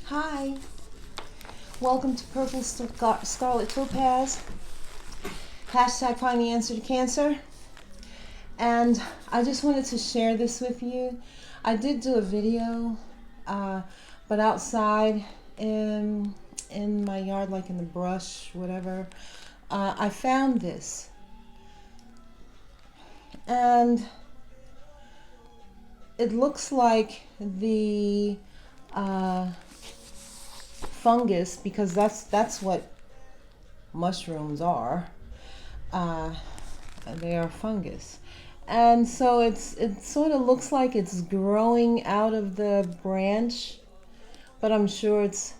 Hi, welcome to Purple Scarlet Topaz. Hashtag find the answer to cancer. And I just wanted to share this with you. I did do a video, but outside in my yard, like in the brush, whatever, I found this. And it looks like the fungus, because that's what mushrooms are. They are fungus, and so it sort of looks like it's growing out of the branch, but I'm sure it's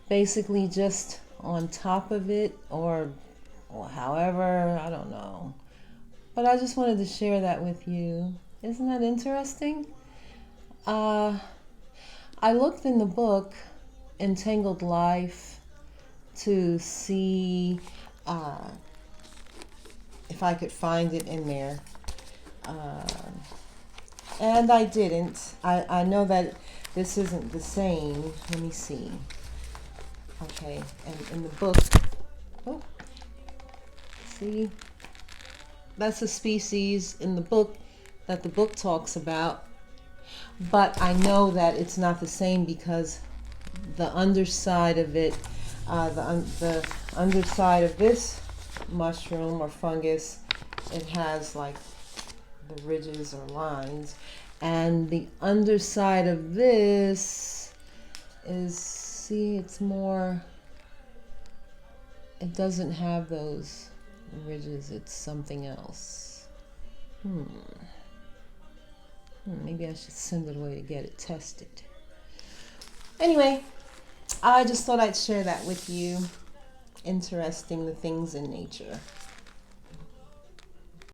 basically just on top of it, or however, I don't know. But I just wanted to share that with you. Isn't that interesting? I looked in the book Entangled Life to see if I could find it in there. And I didn't. I know that this isn't the same. Let me see. Okay, and in the book, oh, see, that's a species in the book that the book talks about. But I know that it's not the same because the underside of it, the underside of this mushroom or fungus, it has like the ridges or lines, and the underside of this is, see, it's more, it doesn't have those ridges, it's something else. Maybe I should send it away to get it tested. Anyway, I just thought I'd share that with you. Interesting, the things in nature.